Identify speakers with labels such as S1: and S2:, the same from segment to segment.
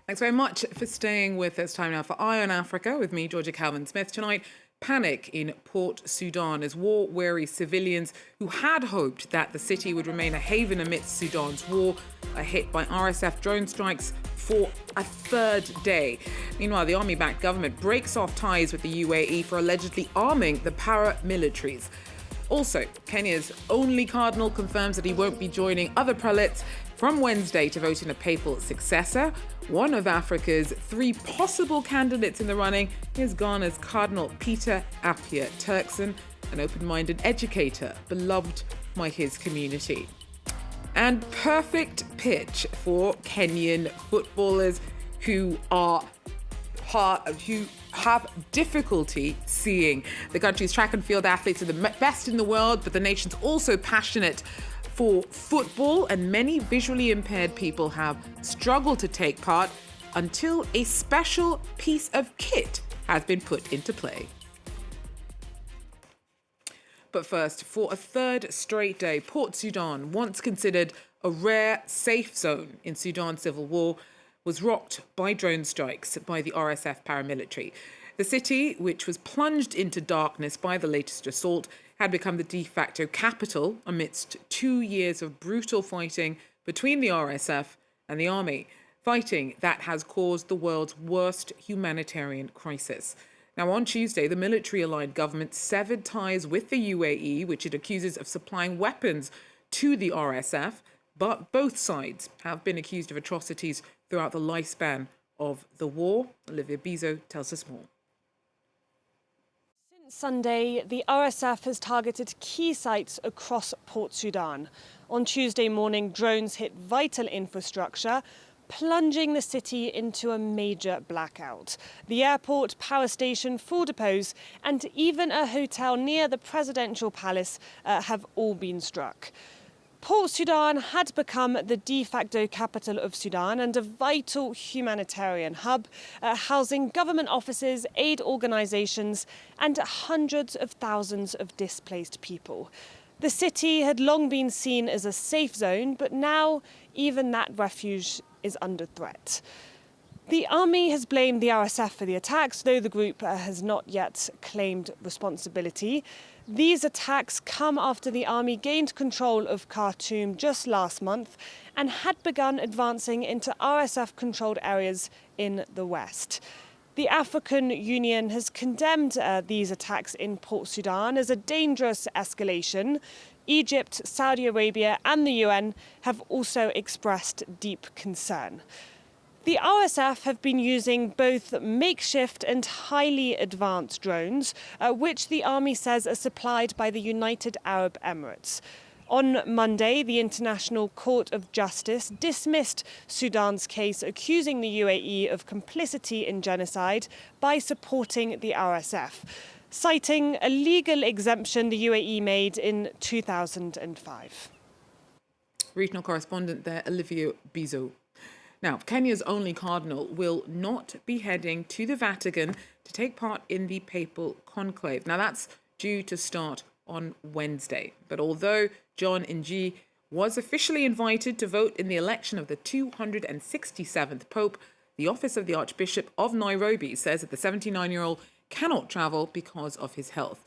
S1: Thanks very much for staying with us. Time now for Eye on Africa with me, Georgia Calvin-Smith. Tonight, panic in Port Sudan as war-weary civilians who had hoped that the city would remain a haven amidst Sudan's war are hit by RSF drone strikes for a third day. Meanwhile, the army-backed government breaks off ties with the UAE for allegedly arming the paramilitaries. Also, Kenya's only Cardinal confirms that he won't be joining other prelates from Wednesday to vote in a papal successor. One of Africa's three possible candidates in the running is Ghana's Cardinal Peter Appiah Turkson, an open-minded educator beloved by his community. And perfect pitch for Kenyan footballers who have difficulty seeing. The country's track and field athletes are the best in the world, but the nation's also passionate for football, and many visually impaired people have struggled to take part until a special piece of kit has been put into play. But first, for a third straight day, Port Sudan, once considered a rare safe zone in Sudan's civil war, was rocked by drone strikes by the RSF paramilitary. The city, which was plunged into darkness by the latest assault, had become the de facto capital amidst 2 years of brutal fighting between the RSF and the army, fighting that has caused the world's worst humanitarian crisis. Now, on Tuesday, the military-aligned government severed ties with the UAE, which it accuses of supplying weapons to the RSF, but both sides have been accused of atrocities throughout the lifespan of the war. Olivia Bizo tells us more.
S2: Sunday, the RSF has targeted key sites across Port Sudan. On Tuesday morning, drones hit vital infrastructure, plunging the city into a major blackout. The airport, power station, fuel depots, and even a hotel near the presidential palace have all been struck. Port Sudan had become the de facto capital of Sudan and a vital humanitarian hub, housing government offices, aid organisations and hundreds of thousands of displaced people. The city had long been seen as a safe zone, but now even that refuge is under threat. The army has blamed the RSF for the attacks, though the group has not yet claimed responsibility. These attacks come after the army gained control of Khartoum just last month and had begun advancing into RSF-controlled areas in the west. The African Union has condemned these attacks in Port Sudan as a dangerous escalation. Egypt, Saudi Arabia and the UN have also expressed deep concern. The RSF have been using both makeshift and highly advanced drones, which the army says are supplied by the United Arab Emirates. On Monday, the International Court of Justice dismissed Sudan's case accusing the UAE of complicity in genocide by supporting the RSF, citing a legal exemption the UAE made in 2005.
S1: Regional correspondent there, Olivia Bizo. Now, Kenya's only cardinal will not be heading to the Vatican to take part in the papal conclave. Now, that's due to start on Wednesday. But although John Nji was officially invited to vote in the election of the 267th Pope, the office of the Archbishop of Nairobi says that the 79-year-old cannot travel because of his health.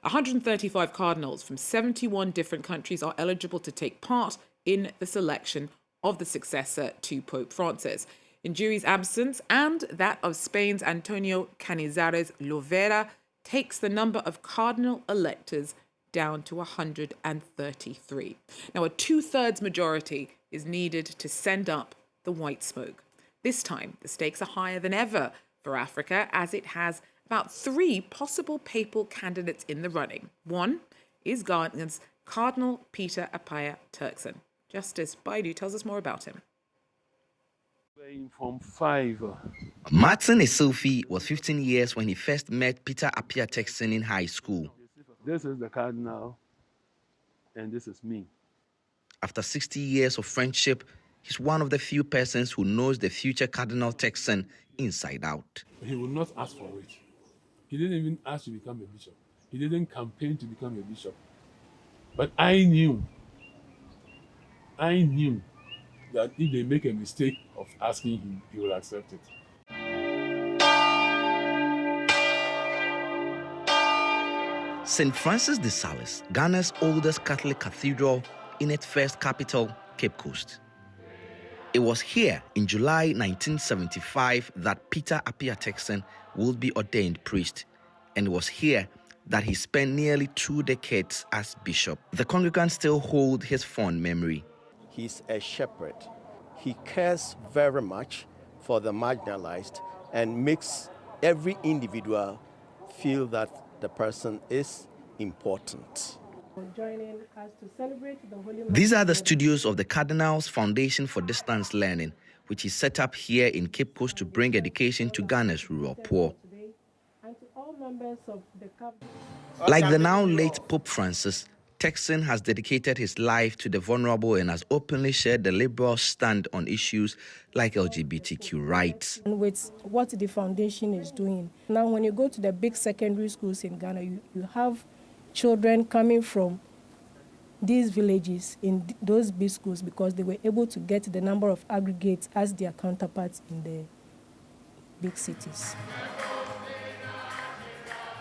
S1: 135 cardinals from 71 different countries are eligible to take part in the selection of the successor to Pope Francis. In Nji's absence and that of Spain's Antonio Canizares Lovera takes the number of cardinal electors down to 133. Now, a two-thirds majority is needed to send up the white smoke. This time, the stakes are higher than ever for Africa, as it has about three possible papal candidates in the running. One is Ghana's Cardinal Peter Appiah Turkson. Justice Baidu tells us more about him.
S3: From 5.
S4: Martin Esofi was 15 years when he first met Peter Appiah Turkson in high school.
S3: This is the Cardinal, and this is me.
S4: After 60 years of friendship, he's one of the few persons who knows the future Cardinal Turkson inside out.
S3: He will not ask for it. He didn't even ask to become a bishop. He didn't campaign to become a bishop. But I knew that if they make a mistake of asking him, he will accept it.
S4: St. Francis de Sales, Ghana's oldest Catholic cathedral in its first capital, Cape Coast. It was here in July 1975 that Peter Appiah Turkson would be ordained priest, and it was here that he spent nearly 2 decades as bishop. The congregants still hold his fond memory.
S5: He's a shepherd. He cares very much for the marginalized and makes every individual feel that the person is important.
S6: Joining us to celebrate the Holy
S4: These are the studios of the Cardinal's Foundation for Distance Learning, which is set up here in Cape Coast to bring education to Ghana's rural poor.
S6: And to all members of the
S4: Like the now late Pope Francis, Turkson has dedicated his life to the vulnerable and has openly shared the liberal stand on issues like LGBTQ rights.
S6: And with what the foundation is doing. Now, when you go to the big secondary schools in Ghana, you have children coming from these villages in those big schools because they were able to get the number of aggregates as their counterparts in the big cities.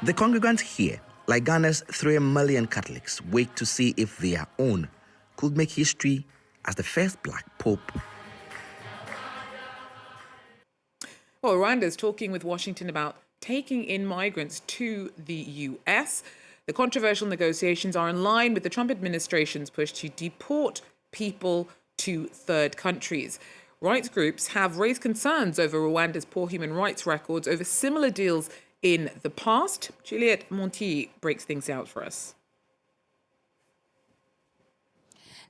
S4: The congregants here, like Ghana's 3 million Catholics, wait to see if their own could make history as the first black pope.
S1: Well, Rwanda is talking with Washington about taking in migrants to the US. The controversial negotiations are in line with the Trump administration's push to deport people to third countries. Rights groups have raised concerns over Rwanda's poor human rights records over similar deals in the past. Juliette Monti breaks things out for us.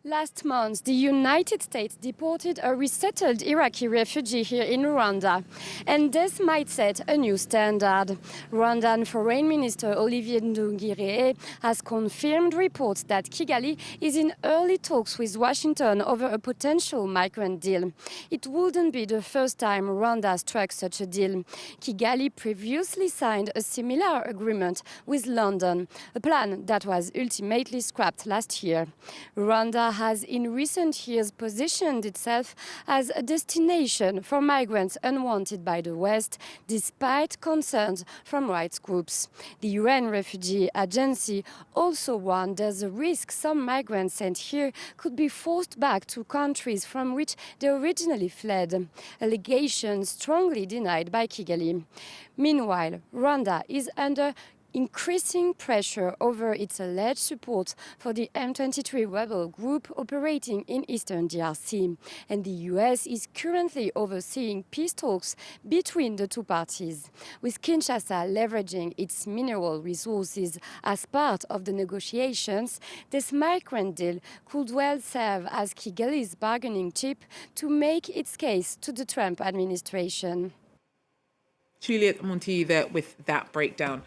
S7: Last month, the United States deported a resettled Iraqi refugee here in Rwanda, and this might set a new standard. Rwandan Foreign Minister Olivier Nduhungirehe has confirmed reports that Kigali is in early talks with Washington over a potential migrant deal. It wouldn't be the first time Rwanda struck such a deal. Kigali previously signed a similar agreement with London, a plan that was ultimately scrapped last year. Rwanda has in recent years positioned itself as a destination for migrants unwanted by the West, despite concerns from rights groups. The UN Refugee Agency also warned there's a risk some migrants sent here could be forced back to countries from which they originally fled, allegations strongly denied by Kigali. Meanwhile, Rwanda is under increasing pressure over its alleged support for the M23 rebel group operating in eastern DRC. And the US is currently overseeing peace talks between the two parties, with Kinshasa leveraging its mineral resources as part of the negotiations. This migrant deal could well serve as Kigali's bargaining chip to make its case to the Trump administration.
S1: Juliette Monti there with that breakdown.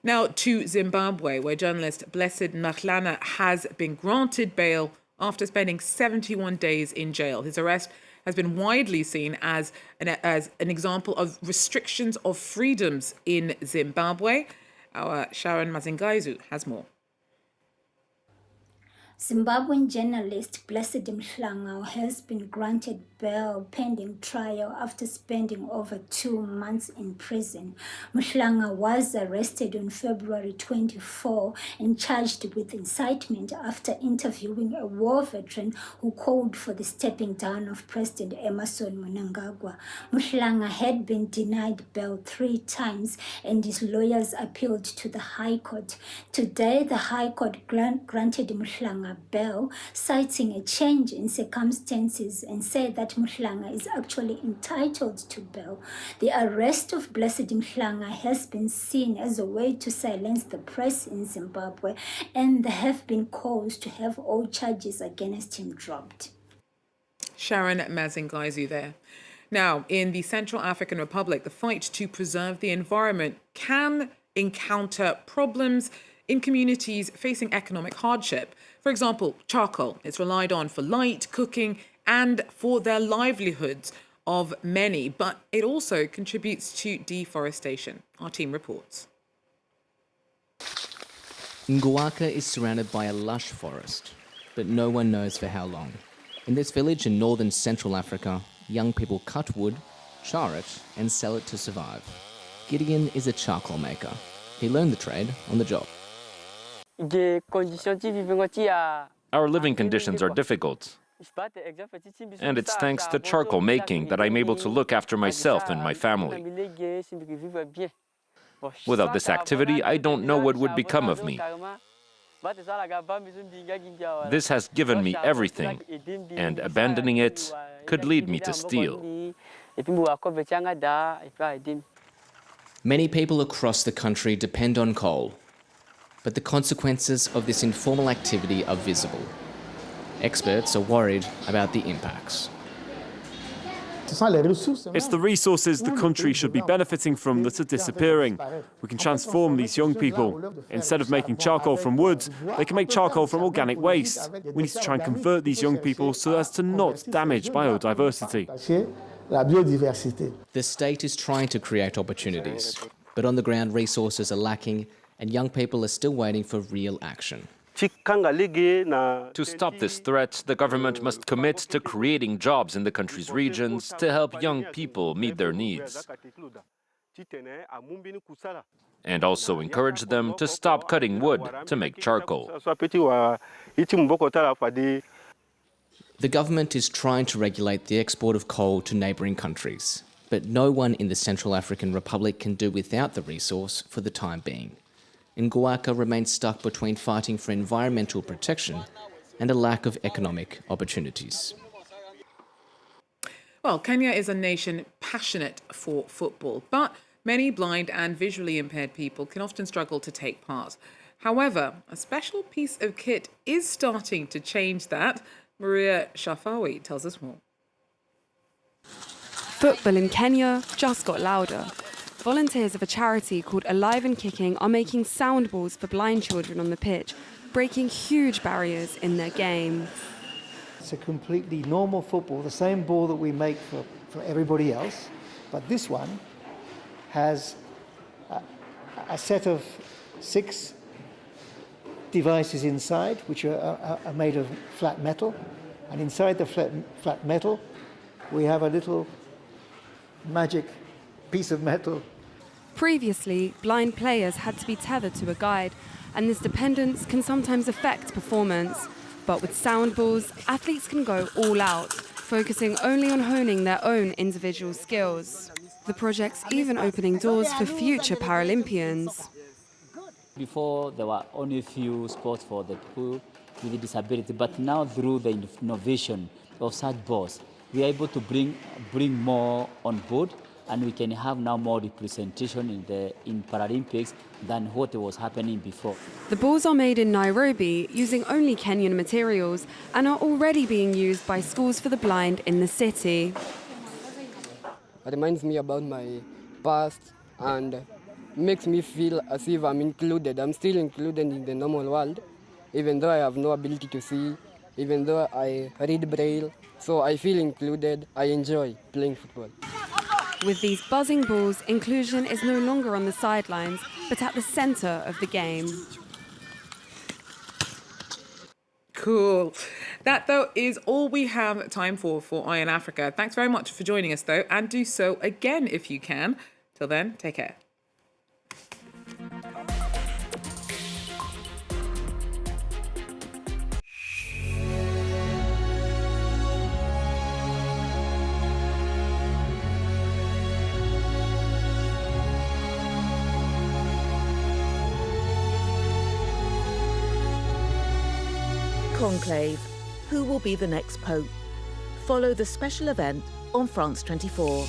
S1: Now to Zimbabwe, where journalist Blessed Nahlana has been granted bail after spending 71 days in jail. His arrest has been widely seen as an example of restrictions of freedoms in Zimbabwe. Our Sharon Mazingaizu has more.
S8: Zimbabwean journalist Blessed Mhlanga has been granted bail pending trial after spending over 2 months in prison. Mhlanga was arrested on February 24 and charged with incitement after interviewing a war veteran who called for the stepping down of President Emmerson Mnangagwa. Mhlanga had been denied bail 3 times and his lawyers appealed to the High Court. Today, the High Court granted Mhlanga bail, citing a change in circumstances, and said that Mhlanga is actually entitled to bail. The arrest of Blessed Mhlanga has been seen as a way to silence the press in Zimbabwe, and there have been calls to have all charges against him dropped.
S1: Sharon Mazingaizu there. Now, in the Central African Republic, the fight to preserve the environment can encounter problems in communities facing economic hardship. For example, charcoal is relied on for light, cooking, and for their livelihoods of many, but it also contributes to deforestation. Our team reports.
S9: Ngwaka is surrounded by a lush forest, but no one knows for how long. In this village in northern Central Africa, young people cut wood, char it, and sell it to survive. Gideon is a charcoal maker. He learned the trade on the job.
S10: Our living conditions are difficult, and it's thanks to charcoal making that I'm able to look after myself and my family. Without this activity, I don't know what would become of me. This has given me everything, and abandoning it could lead me to steal.
S9: Many people across the country depend on coal, but the consequences of this informal activity are visible. Experts are worried about the impacts.
S11: It's the resources the country should be benefiting from that are disappearing. We can transform these young people. Instead of making charcoal from wood, they can make charcoal from organic waste. We need to try and convert these young people so as to not damage biodiversity.
S9: The state is trying to create opportunities, but on the ground resources are lacking and young people are still waiting for real action.
S10: To stop this threat, the government must commit to creating jobs in the country's regions to help young people meet their needs, and also encourage them to stop cutting wood to make charcoal.
S9: The government is trying to regulate the export of coal to neighbouring countries, but no one in the Central African Republic can do without the resource for the time being. Ngwaka remains stuck between fighting for environmental protection and a lack of economic opportunities.
S1: Well, Kenya is a nation passionate for football, but many blind and visually impaired people can often struggle to take part. However, a special piece of kit is starting to change that. Maria Shafawi tells us more.
S12: Football in Kenya just got louder. Volunteers of a charity called Alive and Kicking are making sound balls for blind children on the pitch, breaking huge barriers in their game.
S13: It's a completely normal football, the same ball that we make for everybody else, but this one has a set of 6 devices inside, which are made of flat metal, and inside the flat metal we have a little magic piece of metal.
S12: Previously, blind players had to be tethered to a guide, and this dependence can sometimes affect performance. But with sound balls, athletes can go all out, focusing only on honing their own individual skills. The project's even opening doors for future Paralympians.
S14: Before, there were only a few sports for the people with a disability, but now through the innovation of such balls, we are able to bring more on board, and we can have now more representation in Paralympics than what was happening before.
S12: The balls are made in Nairobi using only Kenyan materials and are already being used by schools for the blind in the city.
S15: It reminds me about my past and makes me feel as if I'm included. I'm still included in the normal world, even though I have no ability to see, even though I read Braille. So I feel included. I enjoy playing football.
S12: With these buzzing balls, inclusion is no longer on the sidelines, but at the centre of the game.
S1: Cool. That, though, is all we have time for Eye on Africa. Thanks very much for joining us, though, and do so again if you can. Till then, take care.
S16: Conclave. Who will be the next pope? Follow the special event on France 24.